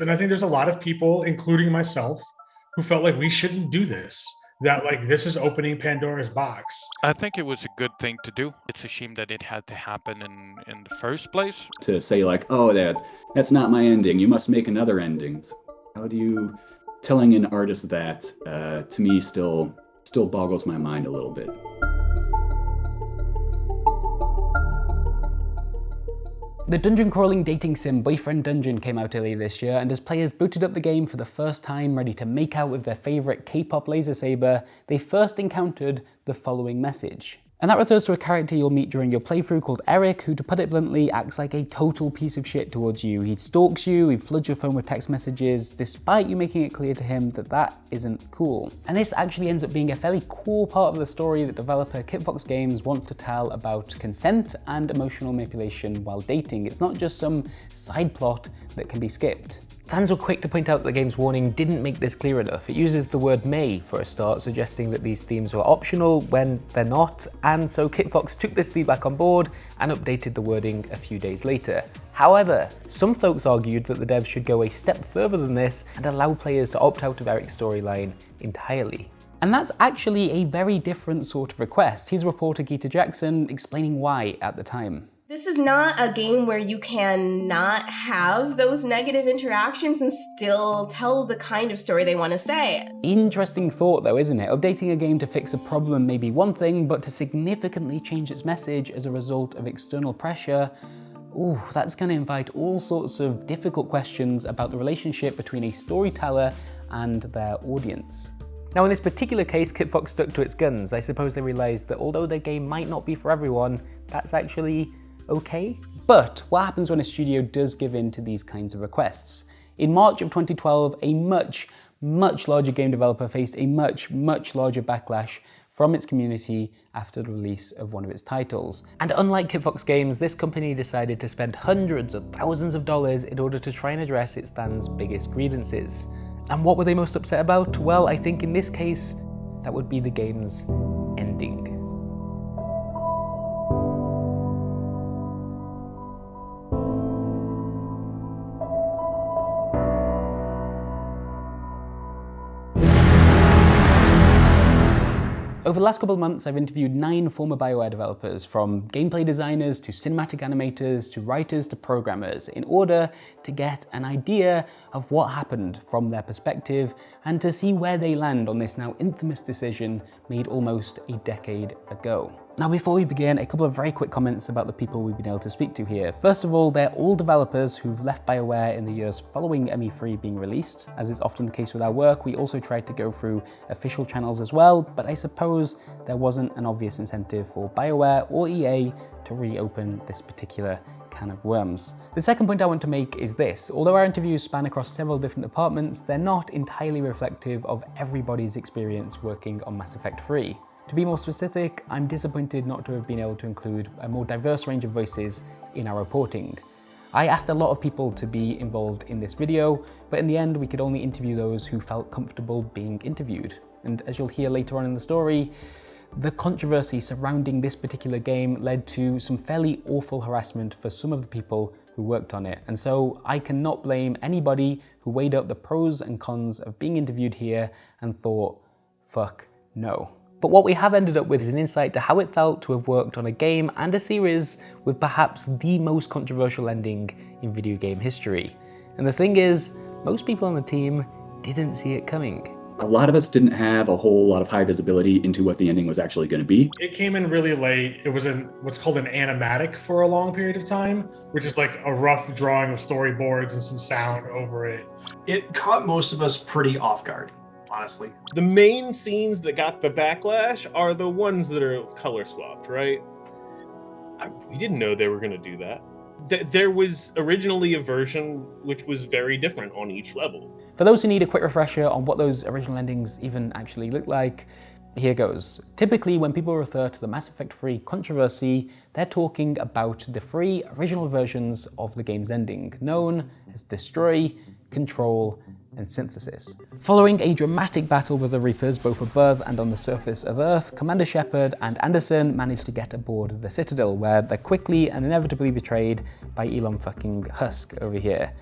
And I think there's a lot of people, including myself, who felt like we shouldn't do this. That like this is opening Pandora's box. I think it was a good thing to do. It's a shame that it had to happen in the first place. To say like, oh, that's not my ending. You must make another ending. How do you telling an artist that to me still boggles my mind a little bit. The dungeon-crawling dating sim Boyfriend Dungeon came out earlier this year, and as players booted up the game for the first time ready to make out with their favourite K-pop laser saber, they first encountered the following message. And that refers to a character you'll meet during your playthrough called Eric, who, to put it bluntly, acts like a total piece of shit towards you. He stalks you, he floods your phone with text messages, despite you making it clear to him that that isn't cool. And this actually ends up being a fairly cool part of the story that developer Kitfox Games wants to tell about consent and emotional manipulation while dating. It's not just some side plot that can be skipped. Fans were quick to point out that the game's warning didn't make this clear enough. It uses the word may for a start, suggesting that these themes were optional when they're not, and so Kitfox took this feedback on board and updated the wording a few days later. However, some folks argued that the devs should go a step further than this and allow players to opt out of Eric's storyline entirely. And that's actually a very different sort of request. Here's reporter Geeta Jackson explaining why at the time. This is not a game where you can not have those negative interactions and still tell the kind of story they want to say. Interesting thought though, isn't it? Updating a game to fix a problem may be one thing, but to significantly change its message as a result of external pressure, ooh, that's going to invite all sorts of difficult questions about the relationship between a storyteller and their audience. Now in this particular case, Kitfox stuck to its guns. I suppose they realised that although their game might not be for everyone, that's actually okay. But what happens when a studio does give in to these kinds of requests? In March of 2012, a much larger game developer faced a much larger backlash from its community after the release of one of its titles. And unlike Kitfox Games, this company decided to spend hundreds of thousands of dollars in order to try and address its fans' biggest grievances. And what were they most upset about? Well, I think in this case, that would be the game's ending. Over the last couple of months, I've interviewed 9 former BioWare developers, from gameplay designers to cinematic animators to writers to programmers, in order to get an idea of what happened from their perspective and to see where they land on this now infamous decision made almost a decade ago. Now before we begin, a couple of very quick comments about the people we've been able to speak to here. First of all, they're all developers who've left BioWare in the years following ME3 being released. As is often the case with our work, we also tried to go through official channels as well, but I suppose there wasn't an obvious incentive for BioWare or EA to reopen this particular can of worms. The second point I want to make is this. Although our interviews span across several different departments, they're not entirely reflective of everybody's experience working on Mass Effect 3. To be more specific, I'm disappointed not to have been able to include a more diverse range of voices in our reporting. I asked a lot of people to be involved in this video, but in the end we could only interview those who felt comfortable being interviewed. And as you'll hear later on in the story, the controversy surrounding this particular game led to some fairly awful harassment for some of the people who worked on it. And so I cannot blame anybody who weighed up the pros and cons of being interviewed here and thought, fuck no. But what we have ended up with is an insight to how it felt to have worked on a game and a series with perhaps the most controversial ending in video game history. And the thing is, most people on the team didn't see it coming. A lot of us didn't have a whole lot of high visibility into what the ending was actually going to be. It came in really late. It was in what's called an animatic for a long period of time, which is like a rough drawing of storyboards and some sound over it. It caught most of us pretty off guard, honestly. The main scenes that got the backlash are the ones that are color swapped, right? We didn't know they were going to do that. There was originally a version which was very different on each level. For those who need a quick refresher on what those original endings even actually look like, here goes. Typically, when people refer to the Mass Effect 3 controversy, they're talking about the 3 original versions of the game's ending, known as Destroy, Control, and Synthesis. Following a dramatic battle with the Reapers, both above and on the surface of Earth, Commander Shepard and Anderson managed to get aboard the Citadel, where they're quickly and inevitably betrayed by Elon fucking Husk over here.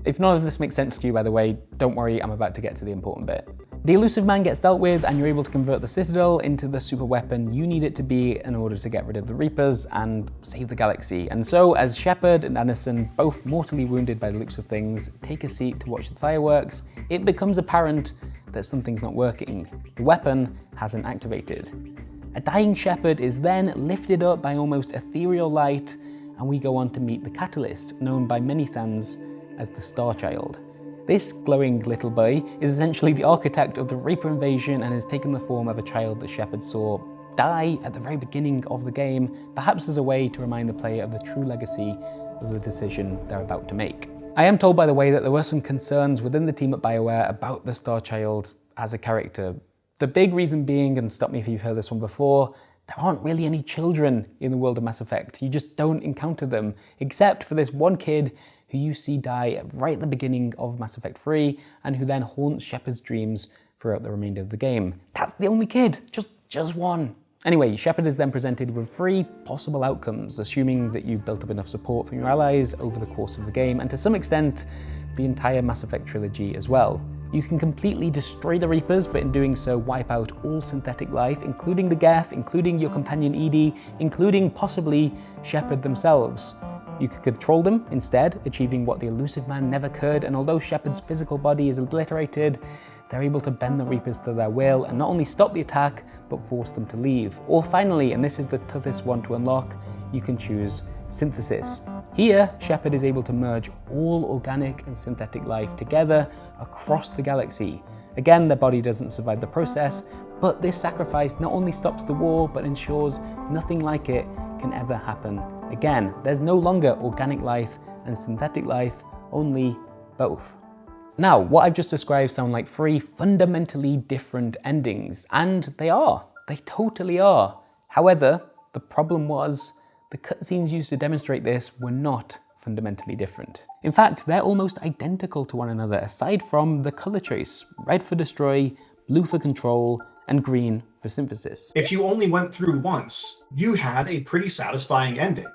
If none of this makes sense to you, by the way, don't worry, I'm about to get to the important bit. The Elusive Man gets dealt with, and you're able to convert the Citadel into the super weapon you need it to be in order to get rid of the Reapers and save the galaxy. And so, as Shepard and Anderson, both mortally wounded by the looks of things, take a seat to watch the fireworks, it becomes apparent that something's not working. The weapon hasn't activated. A dying Shepard is then lifted up by almost ethereal light, and we go on to meet the Catalyst, known by many fans as the Star Child. This glowing little boy is essentially the architect of the Reaper invasion and has taken the form of a child that Shepard saw die at the very beginning of the game, perhaps as a way to remind the player of the true legacy of the decision they're about to make. I am told, by the way, that there were some concerns within the team at BioWare about the Star Child as a character. The big reason being, and stop me if you've heard this one before, there aren't really any children in the world of Mass Effect. You just don't encounter them, except for this one kid who you see die right at the beginning of Mass Effect 3, and who then haunts Shepard's dreams throughout the remainder of the game. That's the only kid, just one. Anyway, Shepard is then presented with 3 possible outcomes, assuming that you've built up enough support from your allies over the course of the game, and to some extent, the entire Mass Effect trilogy as well. You can completely destroy the Reapers, but in doing so wipe out all synthetic life, including the Geth, including your companion EDI, including possibly Shepard themselves. You could control them instead, achieving what the Elusive Man never could, and although Shepard's physical body is obliterated, they're able to bend the Reapers to their will and not only stop the attack, but force them to leave. Or finally, and this is the toughest one to unlock, you can choose Synthesis. Here, Shepard is able to merge all organic and synthetic life together across the galaxy. Again, their body doesn't survive the process, but this sacrifice not only stops the war, but ensures nothing like it can ever happen again. There's no longer organic life and synthetic life, only both. Now, what I've just described sound like 3 fundamentally different endings, and they are. They totally are. However, the problem was, the cutscenes used to demonstrate this were not fundamentally different. In fact, they're almost identical to one another, aside from the color choice: red for destroy, blue for control, and green for synthesis. If you only went through once, you had a pretty satisfying ending.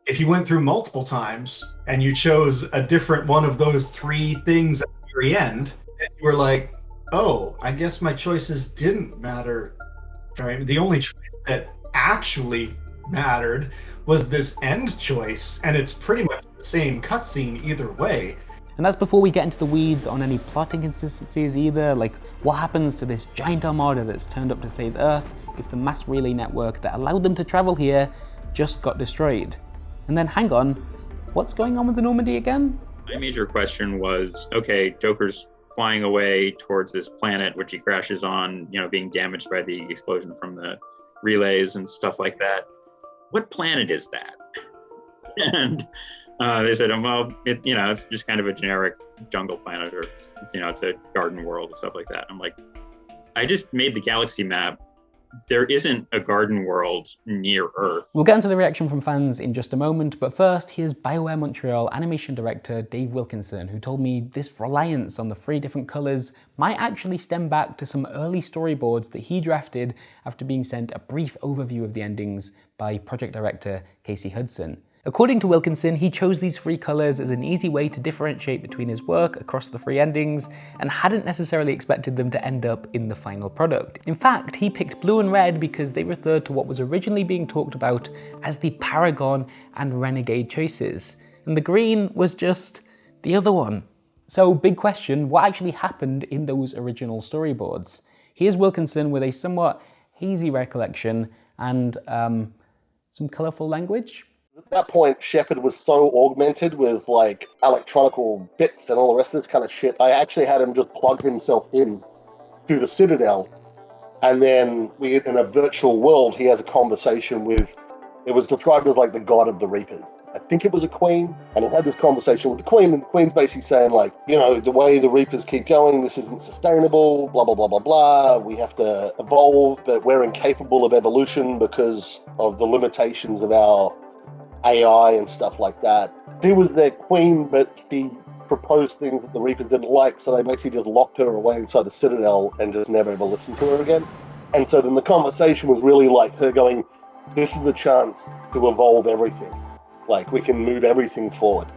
If you went through multiple times and you chose a different one of those 3 things at the very end, then you were like, oh, I guess my choices didn't matter. Right? The only choice that actually mattered was this end choice, and it's pretty much the same cutscene either way. And that's before we get into the weeds on any plot inconsistencies either, like what happens to this giant armada that's turned up to save Earth if the mass relay network that allowed them to travel here just got destroyed? And then hang on, what's going on with the Normandy again? My major question was, okay, Joker's flying away towards this planet, which he crashes on, being damaged by the explosion from the relays and stuff like that. What planet is that? And they said, well, it's just kind of a generic jungle planet, or, it's a garden world and stuff like that. I'm like, I just made the galaxy map. There isn't a garden world near Earth. We'll get into the reaction from fans in just a moment, but first, here's BioWare Montreal animation director Dave Wilkinson, who told me this reliance on the 3 different colors might actually stem back to some early storyboards that he drafted after being sent a brief overview of the endings by project director Casey Hudson. According to Wilkinson, he chose these 3 colors as an easy way to differentiate between his work across the 3 endings, and hadn't necessarily expected them to end up in the final product. In fact, he picked blue and red because they referred to what was originally being talked about as the Paragon and Renegade choices, and the green was just the other one. So, big question, what actually happened in those original storyboards? Here's Wilkinson with a somewhat hazy recollection and some colourful language. At that point, Shepard was so augmented with electronical bits and all the rest of this kind of shit. I actually had him just plug himself in to the Citadel, and then in a virtual world, he has a conversation with. It was described as the god of the Reapers. I think it was a queen, and he had this conversation with the queen, and the queen's basically saying the way the Reapers keep going, this isn't sustainable. Blah blah blah blah blah. We have to evolve, but we're incapable of evolution because of the limitations of our AI and stuff like that. She was their queen, but she proposed things that the Reapers didn't like, so they basically just locked her away inside the Citadel and just never ever listened to her again. And so then the conversation was really her going, this is the chance to evolve everything. We can move everything forward.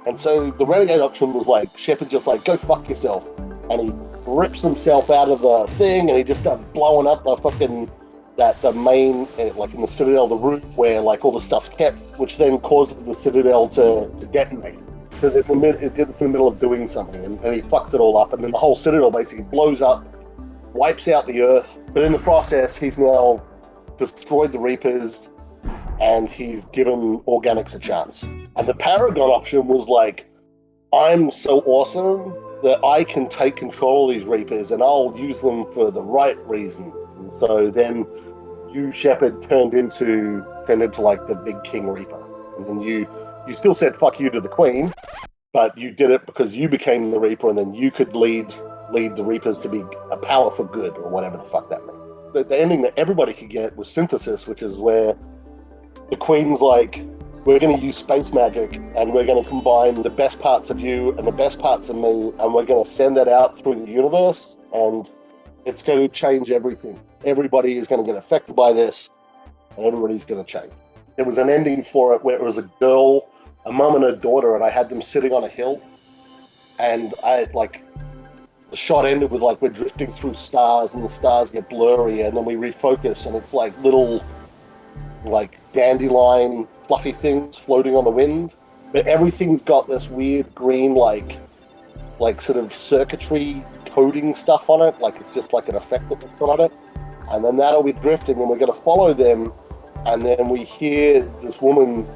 And so the Renegade option was like, Shepard just like, go fuck yourself. And he rips himself out of the thing and he just starts blowing up the fucking, the main, like in the Citadel, the roof where like all the stuff's kept, which then causes the Citadel to detonate. Because it's in the middle of doing something and he fucks it all up. And then the whole Citadel basically blows up, wipes out the Earth. But in the process, he's now destroyed the Reapers and he's given Organics a chance. And the Paragon option was like, I'm so awesome that I can take control of these Reapers and I'll use them for the right reasons. And so then you, Shepard, turned into like the big King Reaper. And then you still said fuck you to the Queen, but you did it because you became the Reaper and then you could lead the Reapers to be a power for good or whatever the fuck that meant. The ending that everybody could get was Synthesis, which is where the Queen's like, we're going to use space magic and we're going to combine the best parts of you and the best parts of me and we're going to send that out through the universe and it's going to change everything. Everybody is going to get affected by this and everybody's going to change. There was an ending for it where it was a girl, a mum and a daughter, and I had them sitting on a hill and the shot ended with like we're drifting through stars and the stars get blurry and then we refocus and it's like little like dandelion fluffy things floating on the wind, but everything's got this weird green like sort of circuitry coding stuff on it, like it's just like an effect that we put on it. And then that'll be drifting and we're going to follow them and then we hear this woman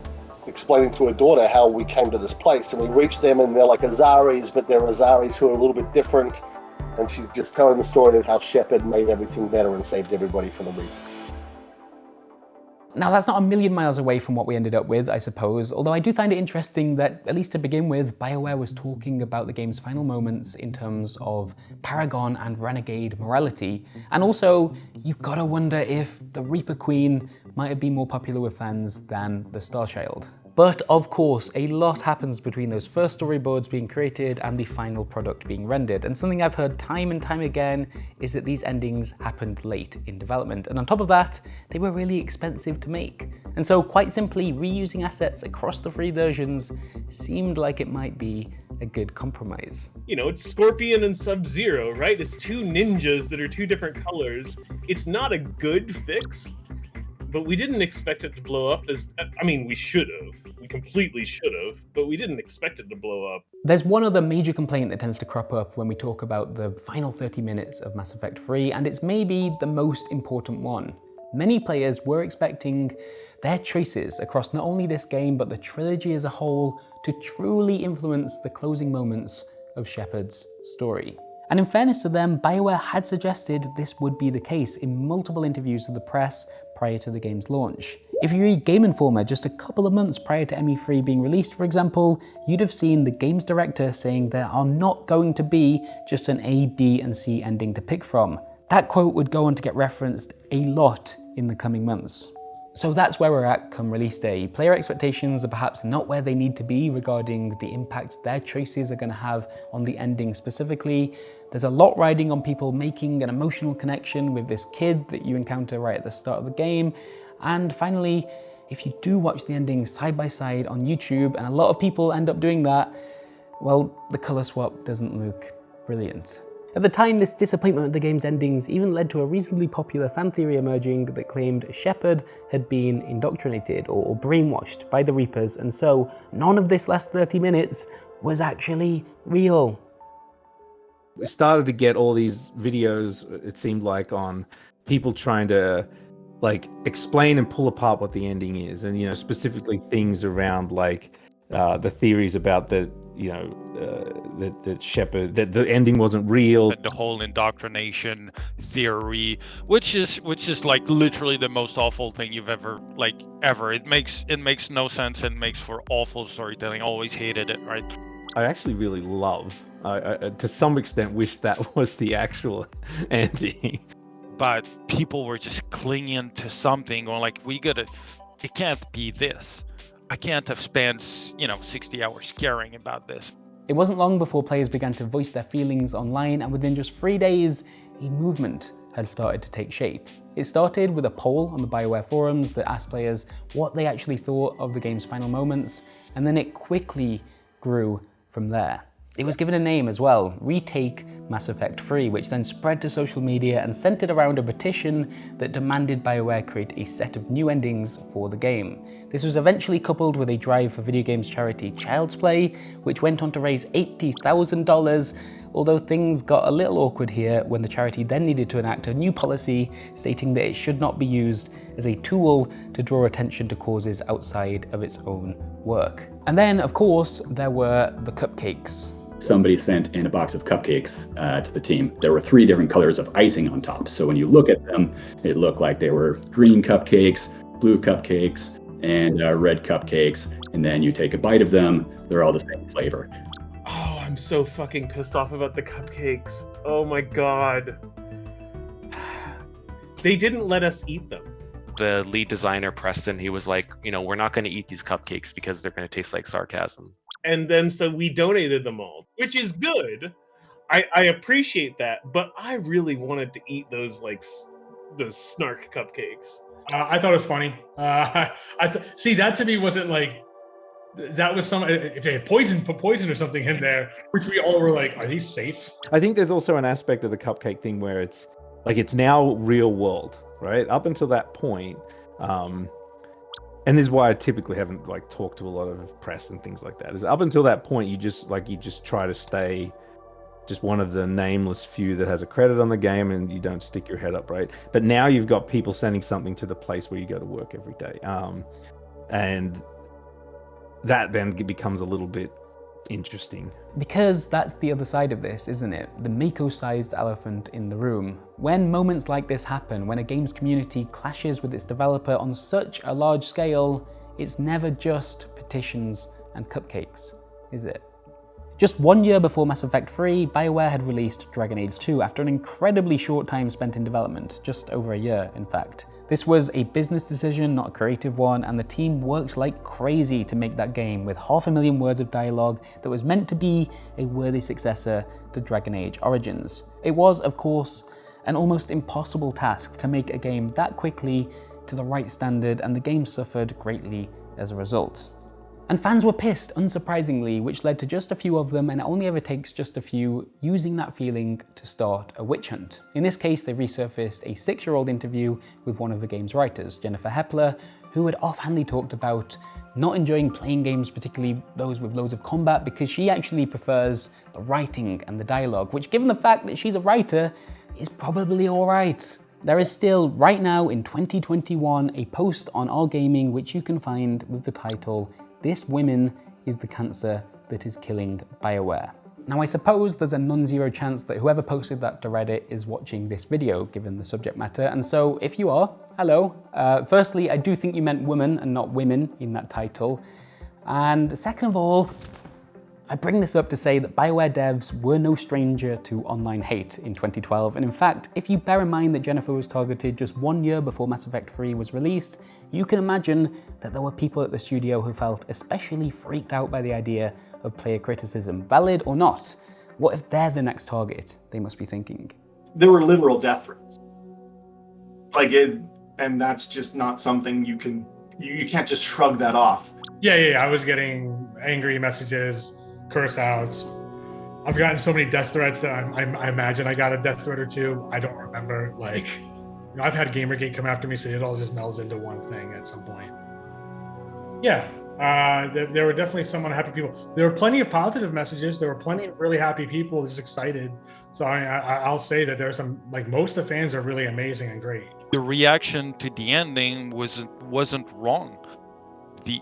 explaining to her daughter how we came to this place and we reach them and they're like Azaris, but they're Azaris who are a little bit different, and she's just telling the story of how Shepard made everything better and saved everybody from the Reapers. Now that's not a million miles away from what we ended up with, I suppose, although I do find it interesting that, at least to begin with, BioWare was talking about the game's final moments in terms of Paragon and Renegade morality, and also, you've gotta wonder if the Reaper Queen might have been more popular with fans than the Starchild. But of course, a lot happens between those first storyboards being created and the final product being rendered, and something I've heard time and time again is that these endings happened late in development, and on top of that, they were really expensive to make. And so quite simply, reusing assets across the three versions seemed like it might be a good compromise. You know, it's Scorpion and Sub-Zero, right? It's two ninjas that are two different colors. It's not a good fix, but we didn't expect it to blow up we should have. We completely should have, but we didn't expect it to blow up. There's one other major complaint that tends to crop up when we talk about the final 30 minutes of Mass Effect 3, and it's maybe the most important one. Many players were expecting their choices across not only this game, but the trilogy as a whole to truly influence the closing moments of Shepard's story. And in fairness to them, BioWare had suggested this would be the case in multiple interviews with the press prior to the game's launch. If you read Game Informer just a couple of months prior to ME3 being released, for example, you'd have seen the game's director saying there are not going to be just an A, B, and C ending to pick from. That quote would go on to get referenced a lot in the coming months. So that's where we're at come release day. Player expectations are perhaps not where they need to be regarding the impact their choices are going to have on the ending specifically. There's a lot riding on people making an emotional connection with this kid that you encounter right at the start of the game. And finally, if you do watch the endings side by side on YouTube, and a lot of people end up doing that, well, the color swap doesn't look brilliant. At the time, this disappointment with the game's endings even led to a reasonably popular fan theory emerging that claimed Shepard had been indoctrinated or brainwashed by the Reapers, and so none of this last 30 minutes was actually real. We started to get all these videos, it seemed like, on people trying to explain and pull apart what the ending is, and specifically things around the theories about that Shepard, that the ending wasn't real. The whole indoctrination theory, which is like literally the most awful thing you've ever. It makes no sense and makes for awful storytelling. Always hated it, right? I actually really love, to some extent, wish that was the actual ending. But people were just clinging to something, going it can't be this. I can't have spent, 60 hours caring about this. It wasn't long before players began to voice their feelings online, and within just 3 days, a movement had started to take shape. It started with a poll on the BioWare forums that asked players what they actually thought of the game's final moments, and then it quickly grew from there. It was given a name as well, Retake Mass Effect 3, which then spread to social media and centered around a petition that demanded BioWare create a set of new endings for the game. This was eventually coupled with a drive for video games charity Child's Play, which went on to raise $80,000, although things got a little awkward here when the charity then needed to enact a new policy stating that it should not be used as a tool to draw attention to causes outside of its own work. And then, of course, there were the cupcakes. Somebody sent in a box of cupcakes to the team. There were 3 different colors of icing on top. So when you look at them, it looked like they were green cupcakes, blue cupcakes, and red cupcakes. And then you take a bite of them, they're all the same flavor. Oh, I'm so fucking pissed off about the cupcakes. Oh my god. They didn't let us eat them. The lead designer, Preston, he was like, we're not going to eat these cupcakes because they're going to taste like sarcasm. And then so we donated them all, which is good. I appreciate that, but I really wanted to eat those those snark cupcakes. I thought it was funny. See, that to me wasn't like, that was some, if they had put poison or something in there, which we all were like, are these safe? I think there's also an aspect of the cupcake thing where it's now real world, right? Up until that point, and this is why I typically haven't talked to a lot of press and things like that. Is up until that point, you just try to stay just one of the nameless few that has a credit on the game, and you don't stick your head up, right? But now you've got people sending something to the place where you go to work every day, and that then becomes a little bit interesting. Because that's the other side of this, isn't it? The Mako-sized elephant in the room. When moments like this happen, when a game's community clashes with its developer on such a large scale, it's never just petitions and cupcakes, is it? Just 1 year before Mass Effect 3, BioWare had released Dragon Age 2 after an incredibly short time spent in development, just over a year, in fact. This was a business decision, not a creative one, and the team worked like crazy to make that game with 500,000 words of dialogue that was meant to be a worthy successor to Dragon Age Origins. It was, of course, an almost impossible task to make a game that quickly to the right standard, and the game suffered greatly as a result. And fans were pissed, unsurprisingly, which led to just a few of them, and it only ever takes just a few, using that feeling to start a witch hunt. In this case, they resurfaced a 6-year-old interview with one of the game's writers, Jennifer Hepler, who had offhandedly talked about not enjoying playing games, particularly those with loads of combat, because she actually prefers the writing and the dialogue, which, given the fact that she's a writer, is probably alright. There is still, right now in 2021, a post on All Gaming which you can find with the title, "This Women is the Cancer that is Killing BioWare." Now I suppose there's a non-zero chance that whoever posted that to Reddit is watching this video, given the subject matter, and so if you are, hello. Firstly, I do think you meant woman and not women in that title, and second of all, I bring this up to say that BioWare devs were no stranger to online hate in 2012, and in fact, if you bear in mind that Jennifer was targeted just 1 year before Mass Effect 3 was released, you can imagine that there were people at the studio who felt especially freaked out by the idea of player criticism, valid or not. What if they're the next target, they must be thinking? There were literal death threats. And that's just not something you can't just shrug that off. Yeah, I was getting angry messages, curse outs. I've gotten so many death threats that I imagine I got a death threat or two. I don't remember. I've had Gamergate come after me, so it all just melds into one thing at some point. Yeah, there were definitely some unhappy people. There were plenty of positive messages. There were plenty of really happy people just excited. So I'll say that there's some, most of the fans are really amazing and great. The reaction to the ending wasn't wrong. The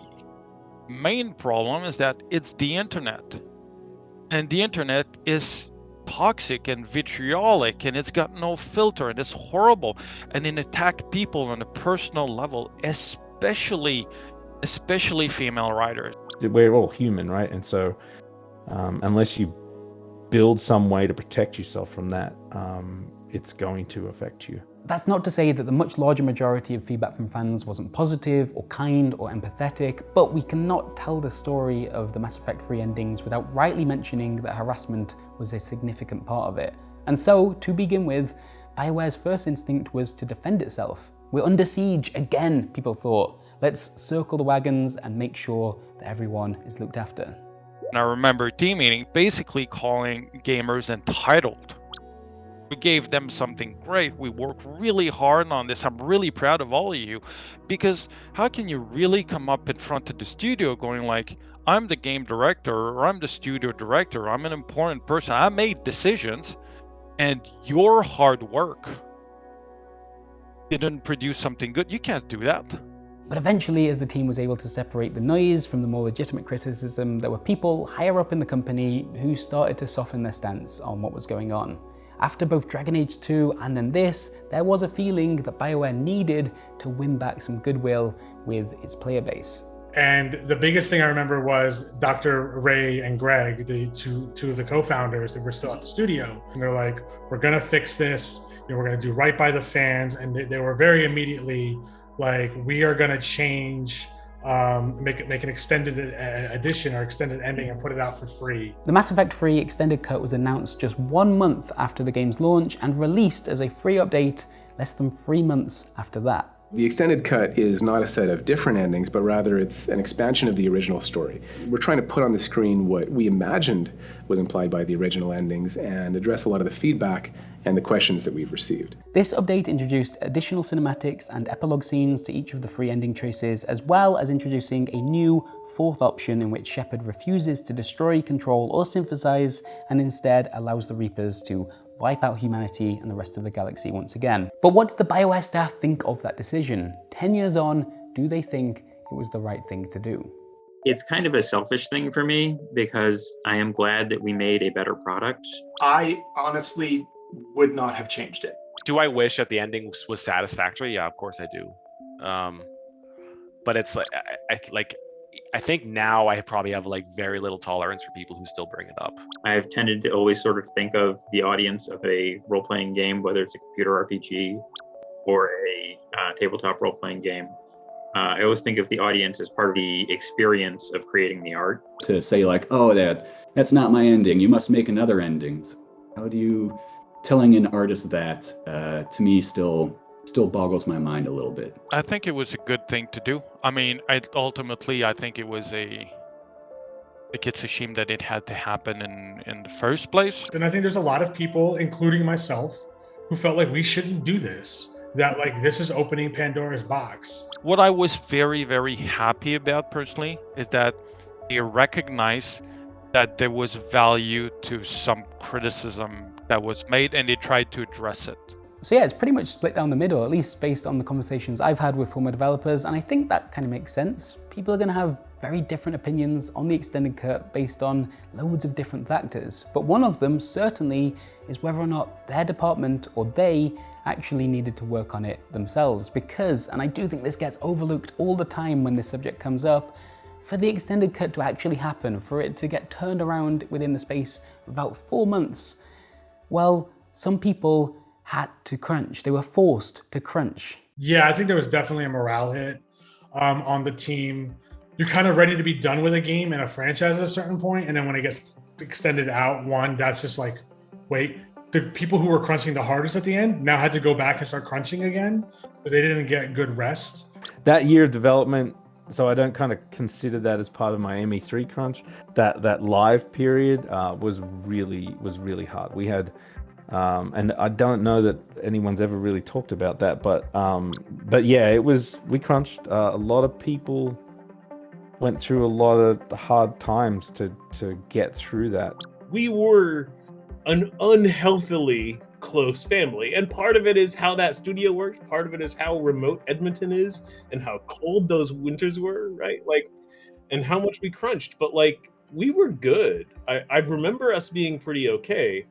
main problem is that it's the internet, and the internet is toxic and vitriolic, and it's got no filter, and it's horrible, and it attack people on a personal level, especially female writers. We're all human, right? And so unless you build some way to protect yourself from that, it's going to affect you. That's not to say that the much larger majority of feedback from fans wasn't positive or kind or empathetic, but we cannot tell the story of the Mass Effect 3 endings without rightly mentioning that harassment was a significant part of it. And so, to begin with, BioWare's first instinct was to defend itself. We're under siege again, people thought. Let's circle the wagons and make sure that everyone is looked after. And I remember team meeting basically calling gamers entitled. We gave them something great. We worked really hard on this. I'm really proud of all of you, because how can you really come up in front of the studio going like, I'm the game director or I'm the studio director, I'm an important person, I made decisions, and your hard work didn't produce something good? You can't do that. But eventually, as the team was able to separate the noise from the more legitimate criticism, there were people higher up in the company who started to soften their stance on what was going on. After both Dragon Age 2 and then this, there was a feeling that BioWare needed to win back some goodwill with its player base. And the biggest thing I remember was Dr. Ray and Greg, the two of the co-founders that were still at the studio. And they're like, we're gonna fix this, we're gonna do right by the fans. And they were very immediately like, we are gonna change, make an extended edition or extended ending and put it out for free. The Mass Effect 3 Extended Cut was announced just 1 month after the game's launch and released as a free update less than 3 months after that. The Extended Cut is not a set of different endings, but rather it's an expansion of the original story. We're trying to put on the screen what we imagined was implied by the original endings and address a lot of the feedback and the questions that we've received. This update introduced additional cinematics and epilogue scenes to each of the 3 ending choices, as well as introducing a new 4th option in which Shepard refuses to destroy, control, or synthesize, and instead allows the Reapers to wipe out humanity and the rest of the galaxy once again. But what did the BioWare staff think of that decision? 10 years on, do they think it was the right thing to do? It's kind of a selfish thing for me because I am glad that we made a better product. I honestly would not have changed it. Do I wish that the ending was satisfactory? Yeah, of course I do. But it's I think now I probably have like very little tolerance for people who still bring it up. I've tended to always sort of think of the audience of a role-playing game, whether it's a computer RPG or a tabletop role-playing game. I always think of the audience as part of the experience of creating the art. To say like, oh, that's not my ending, you must make another ending. How do you, telling an artist that, to me still boggles my mind a little bit. I think it was a good thing to do. I mean, I think it was it's a shame that it had to happen in the first place. And I think there's a lot of people, including myself, who felt like we shouldn't do this. That like this is opening Pandora's box. What I was very, very happy about personally is that they recognized that there was value to some criticism that was made and they tried to address it. So yeah, it's pretty much split down the middle, at least based on the conversations I've had with former developers, and I think that kind of makes sense. People are going to have very different opinions on the Extended Cut based on loads of different factors, but one of them certainly is whether or not their department or they actually needed to work on it themselves, because, and I do think this gets overlooked all the time when this subject comes up, for the Extended Cut to actually happen, for it to get turned around within the space of about 4 months, well, some people had to crunch. They were forced to crunch. Yeah, I think there was definitely a morale hit on the team. You're kind of ready to be done with a game and a franchise at a certain point, and then when it gets extended out, that's just like, wait, the people who were crunching the hardest at the end now had to go back and start crunching again, but they didn't get good rest. That year of development, so I don't kind of consider that as part of my ME3 crunch. That live period was really hard. We had. And I don't know that anyone's ever really talked about that, but yeah, we crunched. A lot of people went through a lot of hard times to get through that. We were an unhealthily close family, and part of it is how that studio worked, part of it is how remote Edmonton is and how cold those winters were, right? Like, and how much we crunched, but like we were good. I remember us being pretty okay.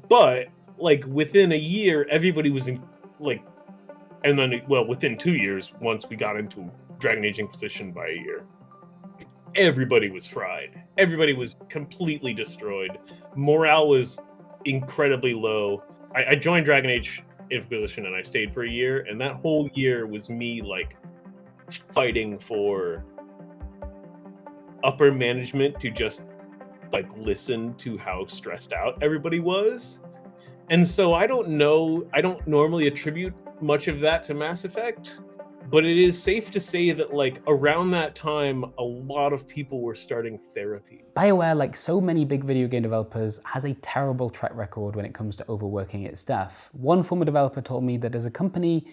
But like within a year, everybody was in like, and then within 2 years, once we got into Dragon Age Inquisition by a year, everybody was fried. Everybody was completely destroyed. Morale was incredibly low. I joined Dragon Age Inquisition and I stayed for a year, and that whole year was me like fighting for upper management to just like listen to how stressed out everybody was. And so I don't normally attribute much of that to Mass Effect, But it is safe to say that like around that time, a lot of people were starting therapy. BioWare, like so many big video game developers, has a terrible track record when it comes to overworking its staff. One former developer told me that as a company,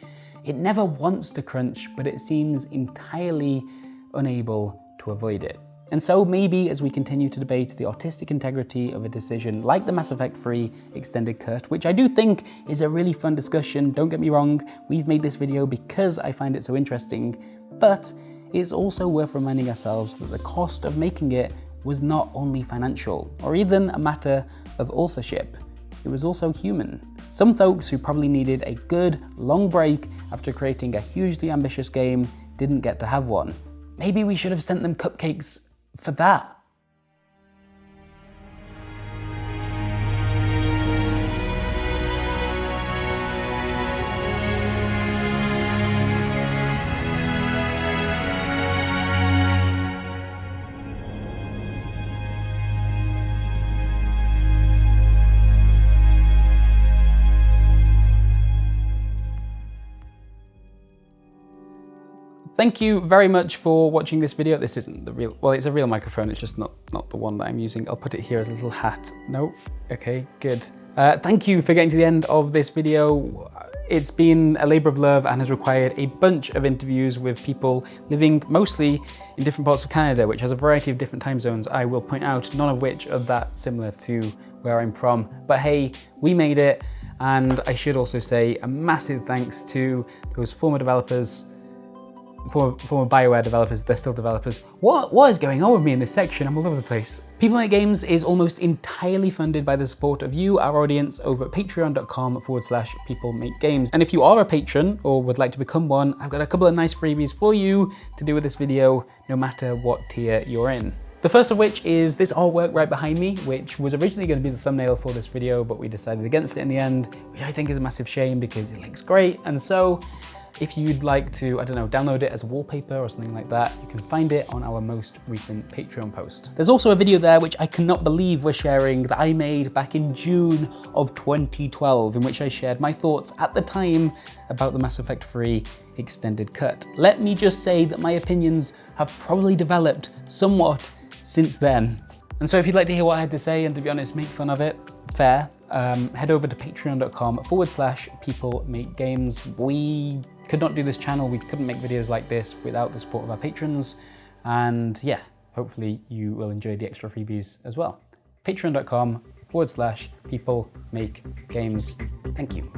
it never wants to crunch, but it seems entirely unable to avoid it. And so maybe as we continue to debate the artistic integrity of a decision like the Mass Effect 3 extended cut, which I do think is a really fun discussion, don't get me wrong, we've made this video because I find it so interesting, but it's also worth reminding ourselves that the cost of making it was not only financial, or even a matter of authorship, it was also human. Some folks who probably needed a good, long break after creating a hugely ambitious game didn't get to have one. Maybe we should have sent them cupcakes for that. Thank you very much for watching this video. This isn't the real, well, it's a real microphone, it's just not the one that I'm using. I'll put it here as a little hat. No, okay, good. Thank you for getting to the end of this video. It's been a labor of love and has required a bunch of interviews with people living mostly in different parts of Canada, which has a variety of different time zones, I will point out, none of which are that similar to where I'm from. But hey, we made it. And I should also say a massive thanks to those former developers, former BioWare developers, they're still developers. What is going on with me in this section? I'm all over the place. People Make Games is almost entirely funded by the support of you, our audience, over at patreon.com/peoplemakegames. And if you are a patron or would like to become one, I've got a couple of nice freebies for you to do with this video, no matter what tier you're in. The first of which is this artwork right behind me, which was originally going to be the thumbnail for this video, but we decided against it in the end, which I think is a massive shame because it looks great. And so if you'd like to, I don't know, download it as a wallpaper or something like that, you can find it on our most recent Patreon post. There's also a video there which I cannot believe we're sharing that I made back in June of 2012, in which I shared my thoughts at the time about the Mass Effect 3 extended cut. Let me just say that my opinions have probably developed somewhat since then. And so if you'd like to hear what I had to say and, to be honest, make fun of it, fair, head over to patreon.com/peoplemakegames. We could not do this channel, we couldn't make videos like this without the support of our patrons. And yeah, hopefully you will enjoy the extra freebies as well. Patreon.com/peoplemakegames. Thank you.